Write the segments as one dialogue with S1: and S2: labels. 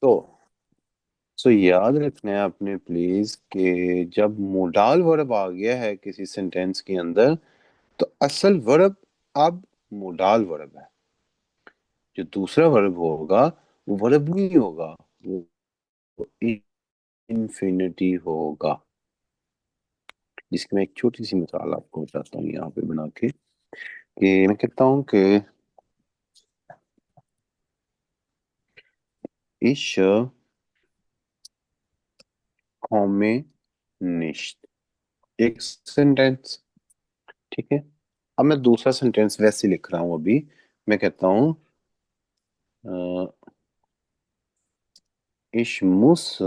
S1: सो सो याद रखना है आपने प्लीज कि जब मोडाल वर्ब आ गया है किसी सेंटेंस के अंदर, तो असल वर्ब अब मोडाल वर्ब है। जो दूसरा वर्ब होगा वो वर्ब नहीं होगा, वो इन्फिनिटी होगा। जिसकी मैं एक छोटी सी मिसाल आपको बताता हूँ यहाँ पे बना के, कि मैं कहता हूँ कि इश कॉमे निश्त, एक सेंटेंस। ठीक है। अब मैं दूसरा सेंटेंस वैसे लिख रहा हूँ अभी। मैं कहता हूँ इश मुस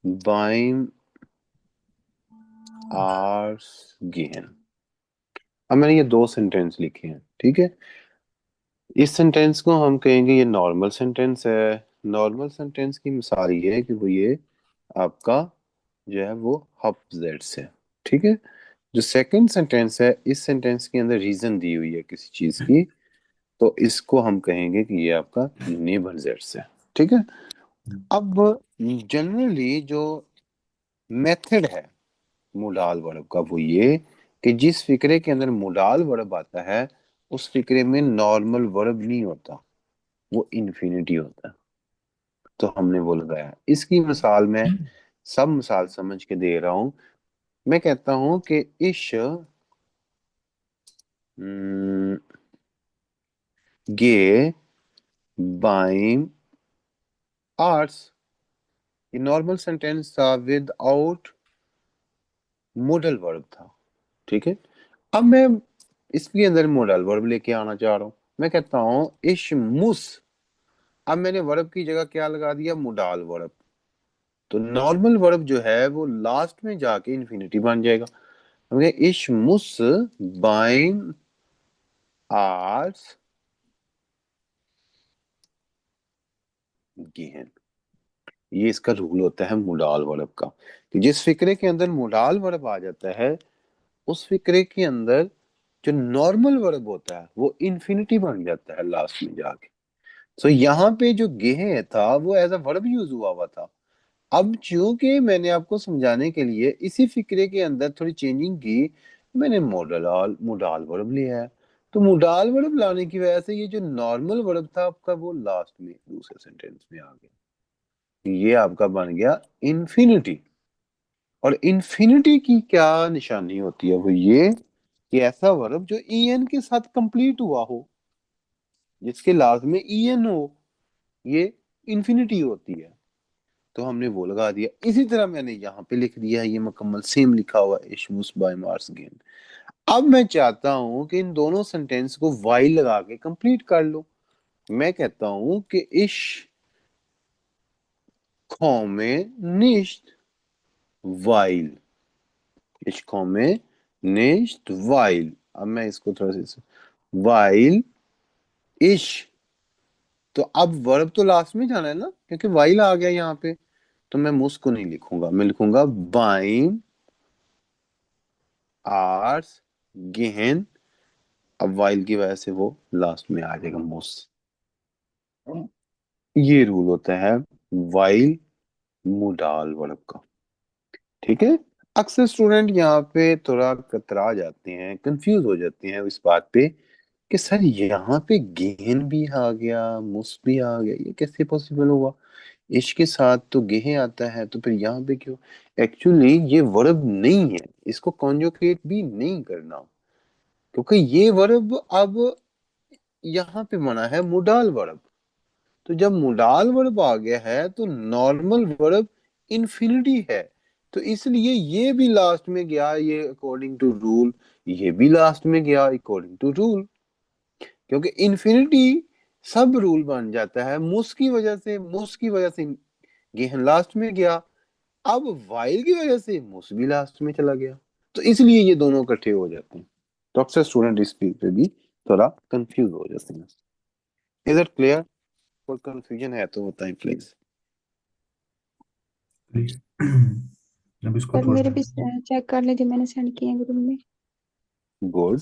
S1: बाइम आर्स गेहन। अब मैंने ये दो सेंटेंस लिखे हैं, ठीक है। इस सेंटेंस को हम कहेंगे ये नॉर्मल सेंटेंस है। नॉर्मल सेंटेंस की मिसाल ये है कि वो ये आपका जो है वो हब जेड से। ठीक है। जो सेकंड सेंटेंस है, इस सेंटेंस के अंदर रीजन दी हुई है किसी चीज की, तो इसको हम कहेंगे कि ये आपका नेबर जेड से। ठीक है। अब जनरली जो मेथड है मोडाल वर्ब का वो ये कि जिस फिक्रे के अंदर मोडाल वर्ब आता है उस फिक्रे में नॉर्मल वर्ब नहीं होता, वो इन्फिनिटी होता है। तो हमने वो लगाया। इसकी मिसाल मैं सब मिसाल समझ के दे रहा हूं। मैं कहता हूं कि इश गे बाइम आर्ट्स, ये नॉर्मल सेंटेंस था विदाउट मोडल वर्ब था। ठीक है। अब मैं इसके अंदर मोडल वर्ब लेके आना चाह रहा हूं। मैं कहता हूं इश मुस, अब मैंने वर्ब की जगह क्या लगा दिया, मोडाल वर्ब। तो नॉर्मल वर्ब जो है वो लास्ट में जाके इन्फिनिटी बन जाएगा। हमने इश मुस बाइम आर्ट्स गेहन। ये इसका रूल होता है मोडाल वर्ब का, कि जिस फिक्रे के अंदर मोडाल वर्ब आ जाता है उस फिक्रे के अंदर जो नॉर्मल वर्ब होता है वो इन्फिनिटी बन जाता है लास्ट में जाके। सो यहाँ पे जो गेह था वो एज अ वर्ब यूज हुआ हुआ था। अब चूंकि मैंने आपको समझाने के लिए इसी फिक्रे के अंदर थोड़ी चेंजिंग की, मैंने मोडाल मोडाल वर्ब लिया है। तो मोडाल वर्ब लाने की वजह से ये जो नॉर्मल वर्ब था आपका वो लास्ट में दूसरे सेंटेंस में आ गया। ये आपका बन गया इन्फिनिटी। और इन्फिनिटी की क्या निशानी होती है, वो ये कि ऐसा वर्ब जो ईएन के साथ कंप्लीट हुआ हो, जिसके लास्ट में ईएन हो, ये इन्फिनिटी होती है। तो हमने वो लगा दिया। इसी तरह मैंने यहाँ पे लिख दिया है, ये मुकम्मल सेम लिखा हुआ है, इश्मुस बाय मार्स गेन। अब मैं चाहता हूं कि इन दोनों सेंटेंस को वाइल लगा के कंप्लीट कर लो। मैं कहता हूं कि इश कौमे निश्त वाइल, इश कौमे निश्त वाइल। अब मैं इसको थोड़ा सा वाइल इश, तो अब वर्ब तो लास्ट में जाना है ना, क्योंकि वाइल आ गया यहाँ पे। तो मैं मुस को नहीं लिखूंगा, मैं लिखूंगा बाइन आर्स गेहन। अब वाइल की वजह से वो लास्ट में आ जाएगा मुस। ये रूल होता है वाइल मोडाल वर्ब का। ठीक है। अक्सर स्टूडेंट यहाँ पे थोड़ा कतरा जाते हैं, कंफ्यूज हो जाते हैं इस बात पे कि सर यहाँ पे गेहन भी आ गया, मुस भी आ गया, ये कैसे पॉसिबल हुआ। इश्क के साथ तो गेहे आता है, तो फिर यहाँ पे क्यों। एक्चुअली ये वर्ब नहीं है, इसको कॉन्जुगेट भी नहीं करना, क्योंकि ये वर्ब अब यहाँ पे बना है मोडाल वर्ब। तो जब मोडाल वर्ब आ गया है तो नॉर्मल वर्ब इन्फिनिटी है। तो इसलिए ये भी लास्ट में गया, ये अकॉर्डिंग टू रूल। ये भी लास्ट में गया अकॉर्डिंग टू रूल, क्योंकि इन्फिनिटी सब रूल बन जाता है। मुस की वजह से गेहन लास्ट में गया। अब वाइल की वजह से मुस भी लास्ट में चला गया। तो इसलिए ये दोनों इकट्ठे हो जाते हैं। तो अक्सर स्टूडेंट इस चीज पे भी थोड़ा कंफ्यूज हो जाते हैं। Is it clear? कोई कंफ्यूजन है तो बताएं प्लीज।
S2: अब इसको
S3: सर
S2: थोड़ा
S3: मेरे भी चेक कर लीजिए, मैंने सेंड किए हैं ग्रुप में।
S1: गुड।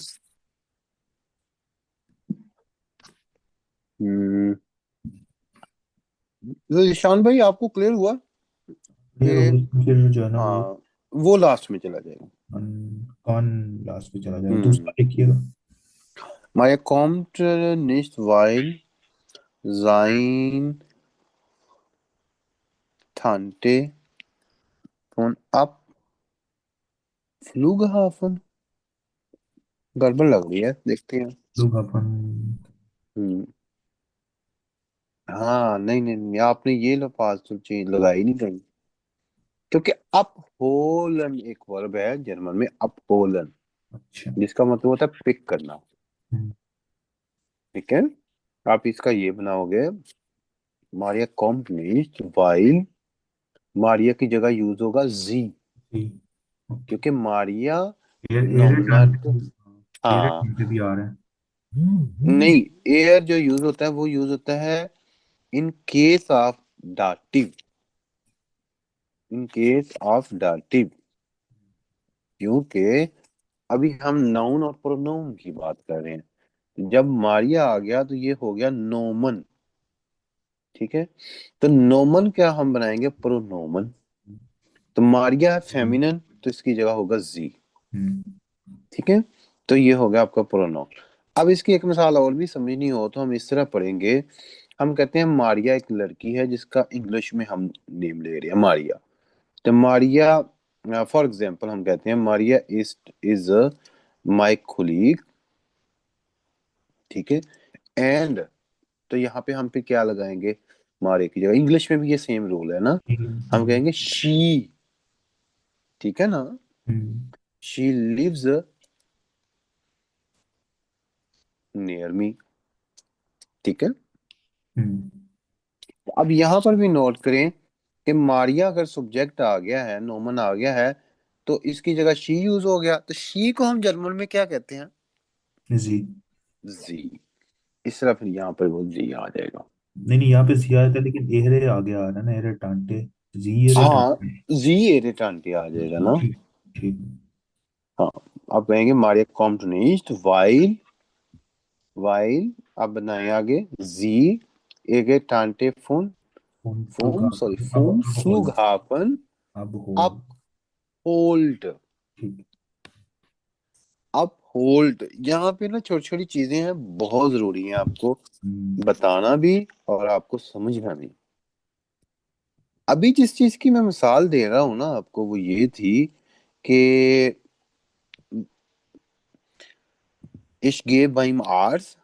S1: तो ईशान भाई आपको क्लियर हुआ
S2: क्लियर हो
S1: कि
S2: गया, फिर जो है ना वो
S1: हाँ वो लास्ट में चला जाएगा।
S2: कौन लास्ट पे चला जाएगा,
S1: हम्म।
S2: दूसरा लिखिएगा।
S1: Meine kommt nicht, weil sein Tante von Flughafen गड़बड़ लग रही है, देखते हैं।
S2: लोग अपन।
S1: हम्म। हाँ नहीं नहीं नहीं, आपने ये लफाज तो चेंज लगाई नहीं कहीं, क्योंकि अप होलन एक वर्ब है जर्मन में, अप होलन,
S2: अच्छा।
S1: जिसका मतलब होता है पिक करना।
S2: हम्म,
S1: ठीक है, आप इसका ये बनाओगे, मारिया कॉम्ट नहीं वाइल, मारिया की जगह यूज होगा जी,
S2: जी। ओके।
S1: क्योंकि Maria
S2: air air
S1: nominal.
S2: Time. Air
S1: हाँ
S2: टाइम पे भी आ रहा है।
S1: नहीं, एयर जो यूज होता है वो यूज होता है in case of dative, in case of dative, क्योंकि अभी हम नाउन और प्रोनाउन की बात कर रहे हैं। जब मारिया आ गया तो ये हो गया नोमन। ठीक है, तो नोमन क्या हम बनाएंगे, प्रोनोमन। तो मारिया है फेमिनिन, तो इसकी जगह होगा जी।
S2: हम्म,
S1: ठीक है, तो ये हो गया आपका प्रोनाउन। अब इसकी एक मिसाल और भी समझनी हो तो हम इस तरह पढ़ेंगे। हम कहते हैं मारिया एक लड़की है जिसका इंग्लिश में हम नेम ले रहे हैं मारिया। तो मारिया, फॉर एग्जांपल हम कहते हैं मारिया इज माय कुलीग। ठीक है, एंड, तो यहाँ पे हम पे क्या लगाएंगे, मारिया की जगह, इंग्लिश में भी ये सेम रूल है ना, हम
S2: हम्म,
S1: कहेंगे शी। ठीक है ना,
S2: हम्म,
S1: शी लिव्स नियर मी। ठीक है,
S2: हम्म,
S1: अब यहां पर भी नोट करें कि मारिया अगर सब्जेक्ट आ गया है, नोमन आ गया है, तो इसकी जगह शी यूज हो गया, तो शी को हम जर्मन में क्या कहते हैं,
S2: जी।
S1: जी। इस तरह फिर यहाँ पर वो जी आ जाएगा।
S2: नहीं नहीं, यहाँ पे सी आया था लेकिन एहरे आगे आ रहा है ना, एहरे टांटे। जी एहरे
S1: हाँ,
S2: टांटे।
S1: जी एरिटांटी आ जाएगा ना।
S2: ठीक। ठीक।
S1: हाँ, आप कहेंगे मारिया कॉम्ट nicht वाइल, वाइल, आप बनाए आगे जी एरिटांटे फोन,
S2: फोन फ्लूक
S1: फोम सॉरी फोम
S2: अब होल्ड।
S1: फ्लूगहाfen
S2: अब होल्ड।
S1: अपहोल्ड।
S2: ठीक।
S1: अब होल्ड, यहाँ पे ना छोटी छोटी चीजें हैं, बहुत जरूरी है आपको
S2: हम्म,
S1: बताना भी और आपको समझना भी। अभी जिस चीज की मैं मिसाल दे रहा हूँ ना आपको, वो ये थी कि इश गेव बाइम आर्स,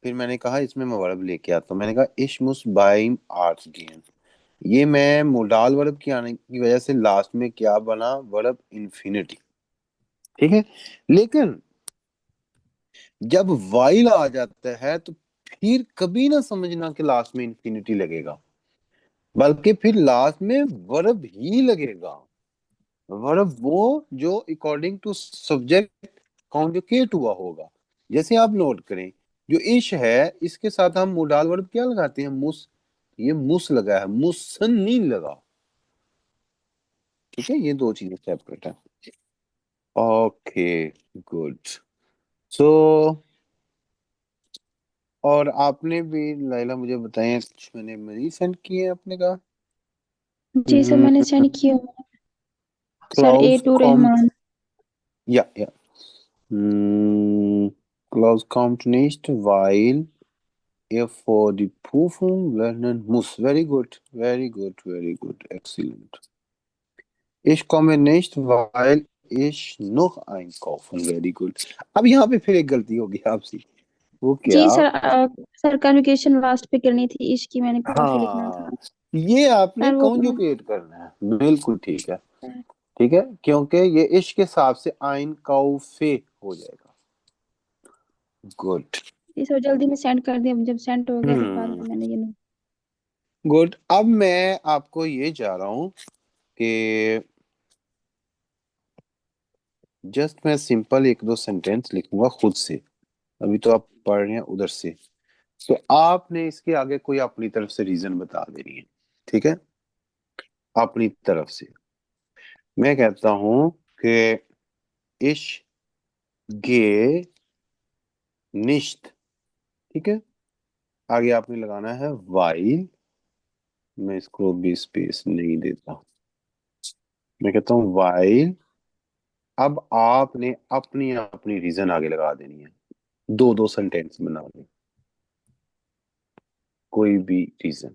S1: फिर मैंने कहा इसमें मैं वर्ब लेके आता हूँ, मैंने कहा इश मुस बाइम आर्स गेन। ये मैं मोडाल वर्ब की आने की वजह से लास्ट में क्या बना, वर्ब इंफिनिटी। ठीक है, लेकिन जब वाइल आ जाता है तो फिर कभी ना समझना कि लास्ट में इंफिनिटी लगेगा, बल्कि फिर लास्ट में वर्ब ही लगेगा। वर्ब वो जो अकॉर्डिंग टू सब्जेक्ट कॉन्जुगेट हुआ होगा। जैसे आप नोट करें, जो इश है इसके साथ हम मोडाल वर्ब क्या लगाते हैं, मुस। ये मुस लगा है, मुसन नहीं लगा। ठीक है, ये दो चीजें सेपरेट है। Okay, good. सो, और आपने भी लाइला मुझे बताया कुछ, मैंने मरीज सेंड किए हैं आपने कहा।
S3: जी सर मैंने सेंड किया हुआ है। सर ए
S1: क्लाउज
S3: टू
S1: कॉम,
S3: रहमान।
S1: या Klaus kommt nicht, weil er vor die Prüfung lernen muss. Very good, very good, very good, excellent. Ich komme nicht, weil ich noch einkaufen. Very good. अब यहाँ पे फिर एक गलती होगी आपसे, वो
S3: जी
S1: क्या,
S3: सर सर कन्जुगेशन लास्ट पे करनी थी, इश्क की मैंने काफी लिखना
S1: हाँ,
S3: था।
S1: ये आपने
S3: सर वो
S1: कॉन्जुगेट करना है, बिल्कुल ठीक है। ठीक है, क्योंकि ये इश्क के हिसाब से आइन काउफे हो जाएगा। गुड।
S3: जी सर जल्दी में सेंड कर दिया, जब सेंड हो गया फिर बाद
S1: हम्म,
S3: में मैंने ये नहीं।
S1: गुड। अब मैं आपको ये जा रहा हूँ कि जस्ट मैं सिंपल एक दो सेंटेंस लिखूंगा खुद से। अभी तो आप पढ़ रहे हैं उधर से, तो आपने इसके आगे कोई अपनी तरफ से रीजन बता देनी है। ठीक है, अपनी तरफ से। मैं कहता हूं कि इश गे निश्त। ठीक है, आगे आपने लगाना है वाइल मैं इसको भी स्पेस नहीं देता। मैं कहता हूँ वाइल। अब आपने अपनी अपनी रीजन आगे लगा देनी है। दो दो सेंटेंस बना ले, कोई भी रीजन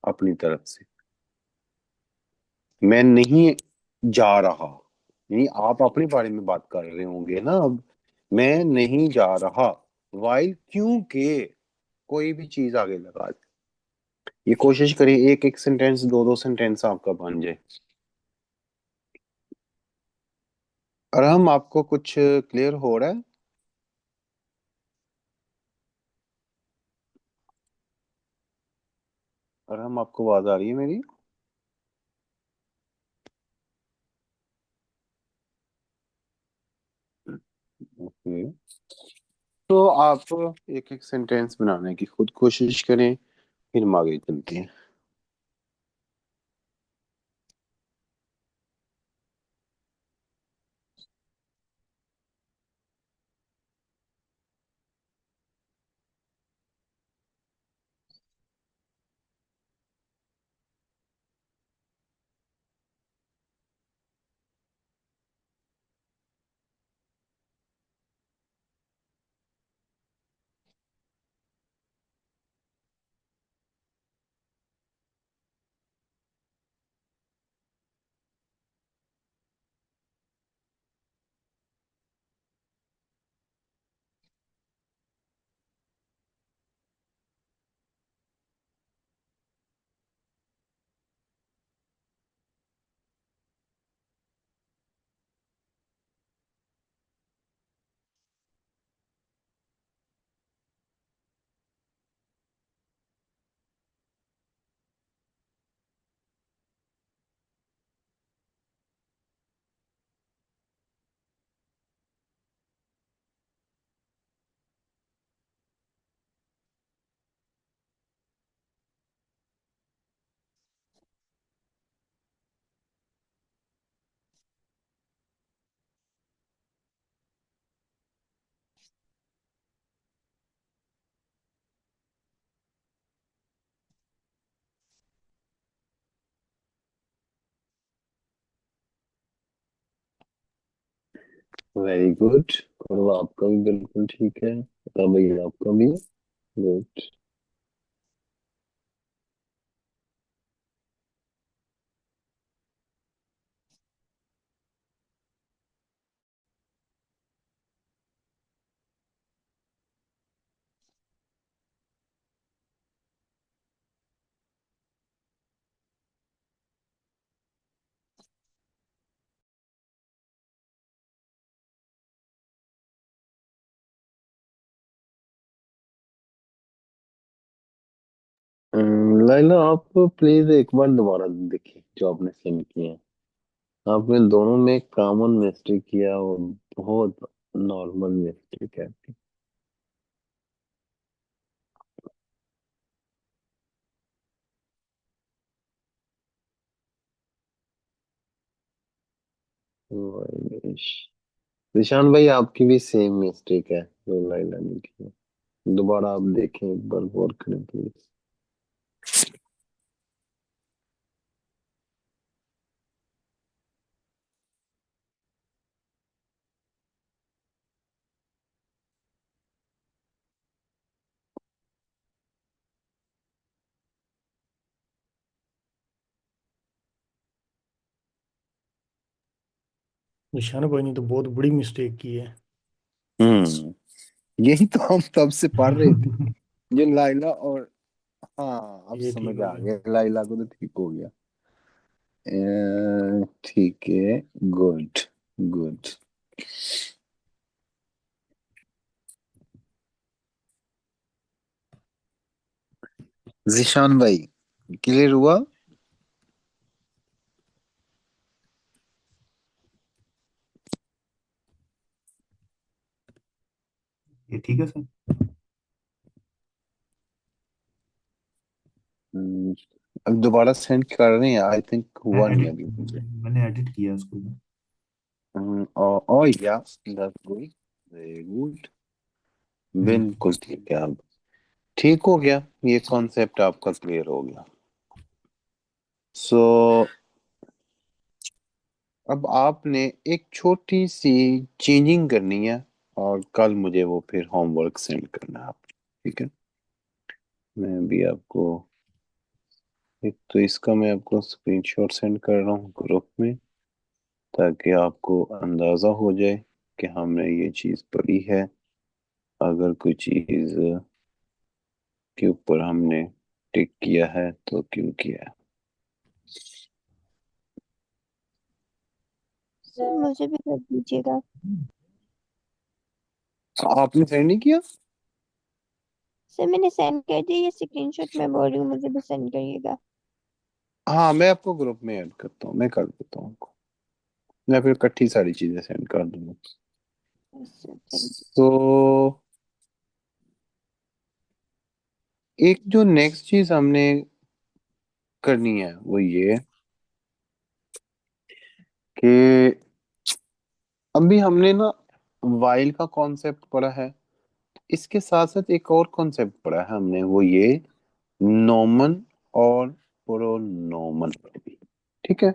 S1: अपनी तरफ से। मैं नहीं जा रहा, यानी आप अपने बारे में बात कर रहे होंगे ना अब। मैं नहीं जा रहा वाइल, क्योंकि कोई भी चीज आगे लगा दे। ये कोशिश करिए एक एक सेंटेंस, दो दो सेंटेंस आपका बन जाए। और हम आपको कुछ क्लियर हो रहा है? और हम आपको आवाज आ रही है मेरी? ओके। तो आप एक एक सेंटेंस बनाने की खुद कोशिश करें, फिर हम आगे चलते हैं। Very good. और आपका भी बिल्कुल ठीक है, बता भैया आपका भी। गुड। लाइला, आप प्लीज एक बार दोबारा देखिए जो आपने सेंड किए हैं। आपने दोनों में कॉमन मिस्टेक किया और बहुत नॉर्मल मिस्टेक है। निशान भाई, आपकी भी सेम मिस्टेक है जो लाइला ने की है। दोबारा आप देखें, एक बार गौर करें प्लीज।
S4: निशान भाई ने तो बहुत बड़ी मिस्टेक की है।
S1: यही तो हम तब से पढ़ रहे थे। ये लाइला और, हाँ अब
S4: ये ठीक
S1: समझ
S4: हो
S1: आ
S4: गया।
S1: गया, लाइला को तो ठीक हो गया। ठीक है। गुड। गुड। जिशान भाई, क्लियर हुआ?
S2: ये ठीक है सर।
S1: हम्म, अब दोबारा सेंड कर रहे हैं, आई थिंक
S2: मैं
S1: हुआ नहीं
S2: एडिट
S1: अभी मुझे।
S2: मैंने एडिट किया उसको।
S1: Oh yeah, that's good. Very good.
S2: Hmm.
S1: बिल्कुल ठीक है। अब ठीक हो गया, ये कॉन्सेप्ट आपका क्लियर हो गया। सो अब आपने एक छोटी सी चेंजिंग करनी है और कल मुझे वो फिर होमवर्क सेंड करना है आप, ठीक है? मैं भी आपको एक तो इसका मैं आपको स्क्रीनशॉट सेंड कर रहा हूँ ग्रुप में, ताकि आपको अंदाजा हो जाए कि हमने ये चीज पढ़ी है। अगर कोई चीज के ऊपर हमने टिक किया है तो क्यों किया है।
S5: सर मुझे भी कर दीजिएगा।
S1: आपने सेंड नहीं किया?
S5: सर मैंने सेंड कर दिया, ये स्क्रीनशॉट मैं बोल रही हूँ, मुझे भी सेंड करिएगा।
S1: हाँ, मैं आपको ग्रुप में ऐड करता हूँ, मैं कर देता हूँ आपको। मैं फिर इकट्ठी सारी चीजें सेंड कर दूंगा।
S5: सर थैंक
S1: तो एक जो नेक्स्ट चीज हमने करनी है वो ये कि अभी हमने ना वाइल का कॉन्सेप्ट पढ़ा है, इसके साथ साथ एक और कॉन्सेप्ट पढ़ा है हमने, वो ये नोमन और प्रोनोमन पढ़ी। ठीक है,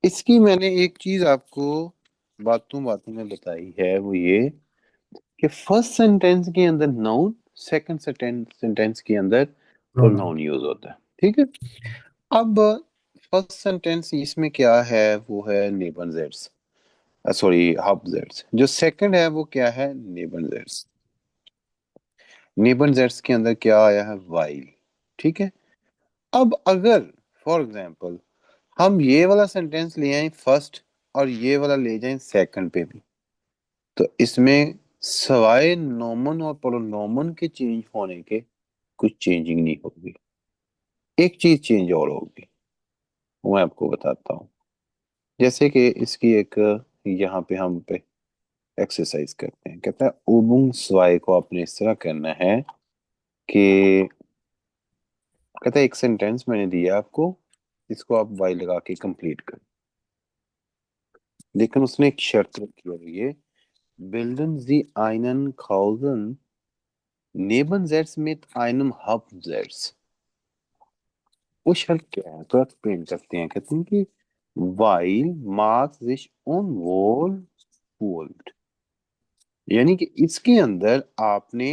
S1: इसकी मैंने एक चीज आपको बातों बातों में बताई है, वो ये कि फर्स्ट सेंटेंस के अंदर नाउन, सेकंड सेंटेंस के अंदर
S2: प्रोनाउन।
S1: प्रोनाउन यूज होता है। ठीक है, अब फर्स्ट सेंटेंस इसमें क्या है, वो है नेबनजेट्स, सॉरी हबजेट्स। जो सेकंड है वो क्या है, नेबनजेट्स। नेबनजेट्स के अंदर क्या आया है, वाइल। ठीक है, अब अगर फॉर एग्जांपल हम ये वाला सेंटेंस ले आए फर्स्ट और ये वाला ले जाएं सेकंड पे भी, तो इसमें सवाए नोमन और प्रोनोमन के चेंज होने के कुछ चेंजिंग नहीं होगी। एक चीज चेंज और होगी, वो मैं आपको बताता हूँ। जैसे कि इसकी एक यहाँ पे हम पे एक्सरसाइज करते हैं, कहता है उबुंग स्वाई को आपने इस तरह करना है कि, कहता है एक सेंटेंस मैंने दिया आपको, इसको आप वाई लगा के कंप्लीट कर, लेकिन उसने एक शर्त रखी है, ये bilden Sie einen Kausen nebensetzt mit einem Hauptsatz। वो शर्त क्या है, तो एक्सप्लेन करते हैं, कहते हैं कि while Marx sich unwohl fühlt, यानी कि इसके अंदर आपने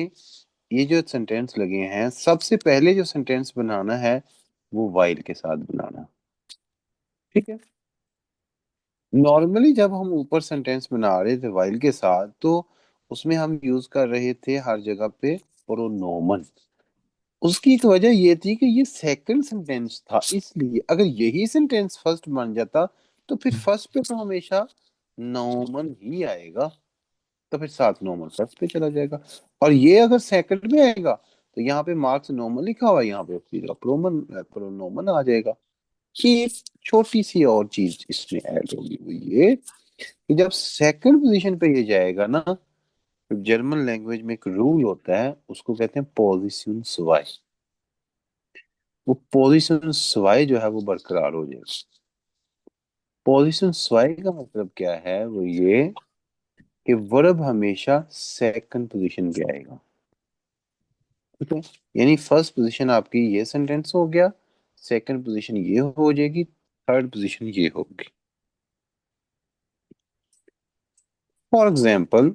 S1: ये जो सेंटेंस लगे हैं, सबसे पहले जो सेंटेंस बनाना है वो while के साथ बनाना। ठीक है, नॉर्मली जब हम ऊपर सेंटेंस बना रहे थे while के साथ, तो उसमें हम यूज कर रहे थे हर जगह पे प्रोनोमन। उसकी एक वजह ये थी कि ये सेकंड सेंटेंस था, इसलिए अगर यही सेंटेंस फर्स्ट बन जाता तो फिर फर्स्ट पे तो हमेशा नॉर्मल ही आएगा, तो फिर साथ नॉर्मल फर्स्ट पे चला जाएगा। और ये अगर सेकंड में आएगा तो यहाँ पे मार्क्स नॉर्मल लिखा हुआ है, यहाँ पे सीधा प्रोमन प्रोनोमन आ जाएगा। ये एक छोटी सी और चीज इसमें ऐड होगी, वो ये कि जब सेकंड पोजीशन पे ये जाएगा ना, जर्मन लैंग्वेज में एक रूल होता है, उसको कहते हैं पोजिशन स्वाई। वो पोजिशन स्वाई जो है वो बरकरार हो जाएगा। पोजिशन स्वाई का मतलब क्या है, वो ये कि वर्ब हमेशा सेकंड पोजीशन पे आएगा। ठीक है, यानी फर्स्ट पोजीशन आपकी ये सेंटेंस हो गया, सेकंड पोजीशन ये हो जाएगी, थर्ड पोजीशन ये होगी। फॉर एग्जाम्पल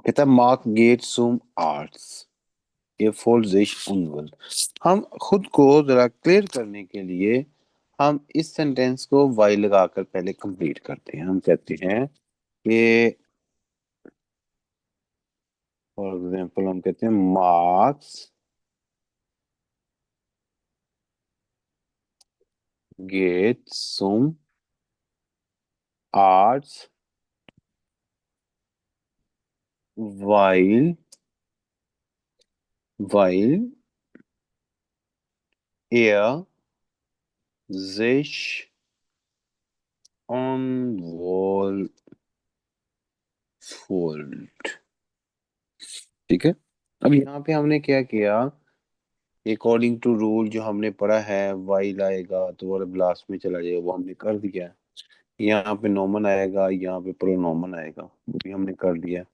S1: कहता है मार्क गेट सुम आर्ट्स ये फोल्ड sich unwohl। हम खुद को जरा क्लियर करने के लिए हम इस सेंटेंस को वाई लगाकर पहले कंप्लीट करते हैं। हम कहते हैं कि फॉर एग्जांपल हम कहते हैं मार्क्स गेट सम आर्ट्स वाइल वाइल er sich unwohl fühlt। ठीक है, अब यहाँ पे हमने क्या किया, अकॉर्डिंग टू रूल जो हमने पढ़ा है, वाइल आएगा तो वर्ब लास्ट में चला जाएगा, वो हमने कर दिया। यहाँ पे नोमन आएगा, यहाँ पे प्रोनोमन आएगा, वो भी हमने कर दिया।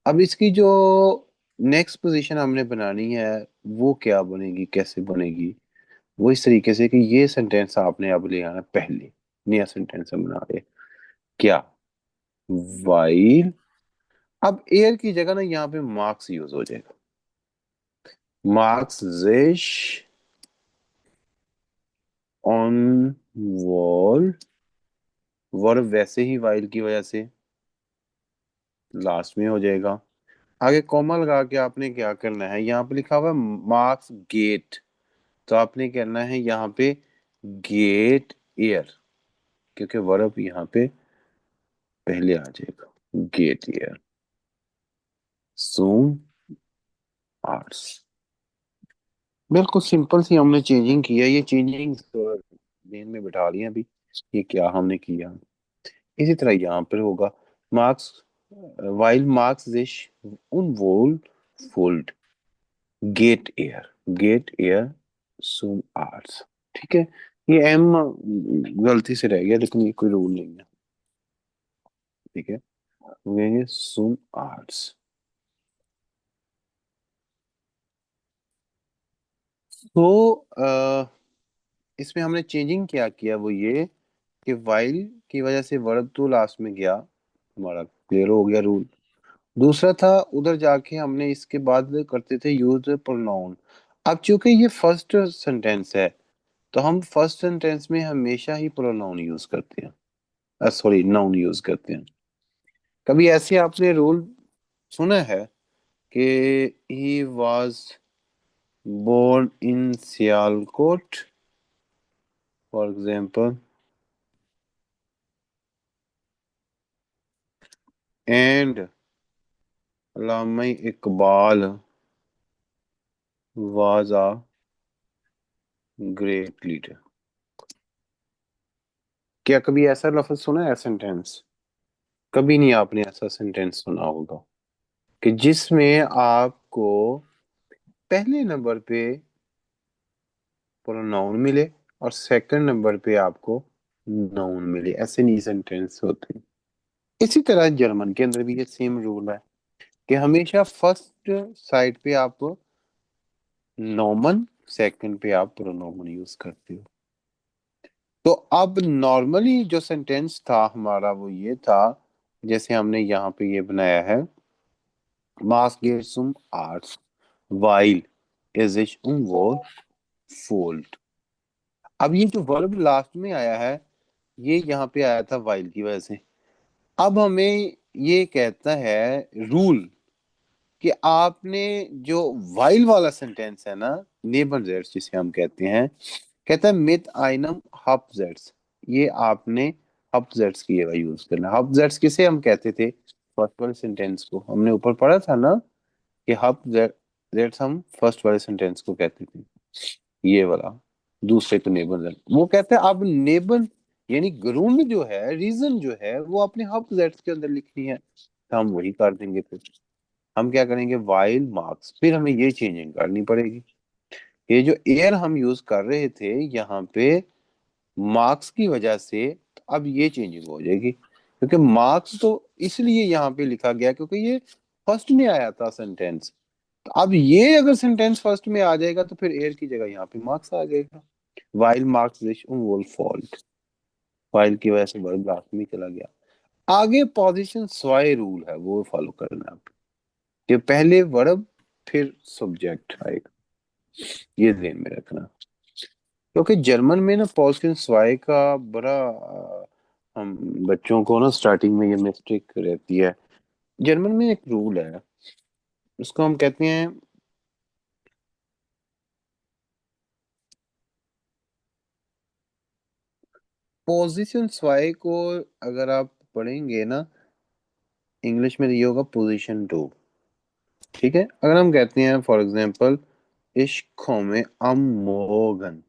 S1: अब इसकी जो नेक्स्ट पोजीशन हमने बनानी है वो क्या बनेगी, कैसे बनेगी, वो इस तरीके से कि ये सेंटेंस आपने अब ले आना पहले, नया सेंटेंस हम बना रहे। क्या? वाइल, अब एयर की जगह ना यहाँ पे मार्क्स यूज हो जाएगा। मार्क्स जिश ऑन वॉल, वर्ब वैसे ही वाइल की वजह से लास्ट में हो जाएगा। आगे कॉमा लगा के आपने क्या करना है, यहाँ पे लिखा हुआ है मार्क्स गेट, तो आपने करना है यहाँ पे गेट एयर, क्योंकि वर्ब यहाँ पे पहले आ जाएगा। गेट एयर सूम आर्ट्स। बिल्कुल सिंपल सी हमने चेंजिंग की है, ये चेंजिंग मेन में बिठा लिया अभी, ये क्या हमने किया। इसी तरह यहाँ पर होगा मार्क्स, वाइल मार्क्स दिस उन whole fold get air, get air सूम आर्ट्स। ठीक है, ये एम गलती से रह गया, लेकिन ये कोई रूल नहीं है। ठीक है, ये सूम आर्ट्स। तो इसमें हमने चेंजिंग क्या किया, वो ये कि वाइल की वजह से वर्ब तो लास्ट में गया, हमारा क्लियर हो गया रूल। दूसरा था उधर जाके हमने इसके बाद करते थे यूज प्रोनाउन। अब चूंकि ये फर्स्ट सेंटेंस है, तो हम फर्स्ट सेंटेंस में हमेशा ही प्रोनाउन यूज करते हैं, सॉरी नाउन यूज करते हैं। कभी ऐसे आपने रूल सुना है कि he was born in Sialkot for example, and Allama Iqbal was a great leader। क्या कभी ऐसा लफ्ज सुना है सेंटेंस? कभी नहीं आपने ऐसा सेंटेंस सुना होगा कि जिसमें आपको पहले नंबर पे प्रोनाउन मिले और सेकंड नंबर पे आपको नाउन मिले, ऐसे नहीं सेंटेंस होते। इसी तरह जर्मन के अंदर भी ये सेम रूल है कि हमेशा फर्स्ट साइड पे आप नॉमन, सेकंड पे आप प्रोनाउन यूज करते हो। तो अब नॉर्मली जो सेंटेंस था हमारा वो ये था, जैसे हमने यहाँ पे ये बनाया है मास गेट्सुम आर्ट्स वाइल इज इच वो फोल्ड। अब ये जो वर्ब लास्ट में आया है, ये यहाँ पे आया था वाइल की वजह से। अब हमें ये कहता है रूल कि आपने जो वाइल वाला सेंटेंस है ना, नेबरजेट्स जिसे हम कहते हैं, कहता है मित आइनम हबजेट्स, ये आपने हबजेट्स की जगह यूज करना। हबजेट्स किसे हम कहते थे? फर्स्ट वाले सेंटेंस को हमने ऊपर पढ़ा था ना कि हबजेट्स हम फर्स्ट वाले सेंटेंस को कहते थे, ये वाला। दूसरे को नेबर, वो कहते हैं अब नेबर यानी ग्रुंड जो है, रीजन जो है, वो अपने हबजेट्स के अंदर लिखनी है, तो हम वही कर देंगे। फिर हम क्या करेंगे, वाइल मार्क्स, फिर हमें ये चेंजिंग करनी पड़ेगी। ये जो एयर हम यूज कर रहे थे यहाँ पे मार्क्स की वजह से, तो अब ये चेंजिंग हो जाएगी, क्योंकि मार्क्स तो इसलिए यहाँ पे लिखा गया क्योंकि ये फर्स्ट में आया था सेंटेंस। तो अब ये अगर सेंटेंस फर्स्ट में आ जाएगा तो फिर एयर की जगह यहाँ पे मार्क्स आ जाएगा। वाइल मार्क्स विच वोल फॉल्ट, वाइल की वजह से वर्ब लास्ट में चला गया। आगे पोजीशन स्वाय रूल है, वो फॉलो करना है कि पहले वर्ब फिर सब्जेक्ट आएगा, ये ध्यान में रखना। क्योंकि जर्मन में ना पॉजिटिव स्वाय का बड़ा हम बच्चों को ना स्टार्टिंग में ये मिस्टेक रहती है। जर्मन में एक रूल है, उसको हम कहते हैं पोजीशन स्वाय को। अगर आप पढ़ेंगे ना इंग्लिश में, ये होगा पोजीशन टू। ठीक है, अगर हम कहते हैं फॉर एग्जांपल इश्क में अम मोगन,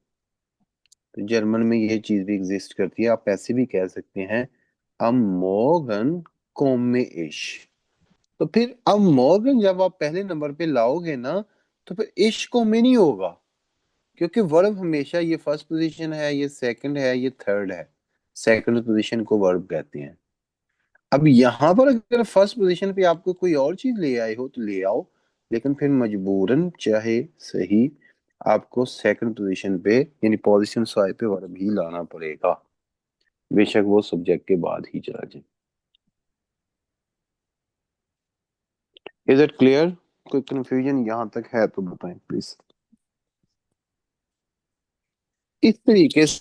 S1: तो जर्मन में ये चीज भी एग्जिस्ट करती है। आप ऐसे भी कह सकते हैं अम मोगन कोमे इश। तो फिर अब मॉर्गन जब आप पहले नंबर पे लाओगे ना, तो फिर इश्क में नहीं होगा, क्योंकि वर्ब हमेशा ये फर्स्ट पोजीशन है, ये सेकंड है, ये थर्ड है। सेकंड पोजीशन को वर्ब कहते हैं। अब यहाँ पर अगर फर्स्ट पोजीशन पे आपको कोई और चीज ले आए हो तो ले आओ, लेकिन फिर मजबूरन चाहे सही आपको सेकंड पोजीशन पे यानी पोजीशन 5 पे वर्ब ही लाना पड़ेगा, बेशक वो सब्जेक्ट के बाद ही चला जाए। Is it clear? कोई कंफ्यूजन यहां तक है तो बताएं प्लीज। इस तरीके से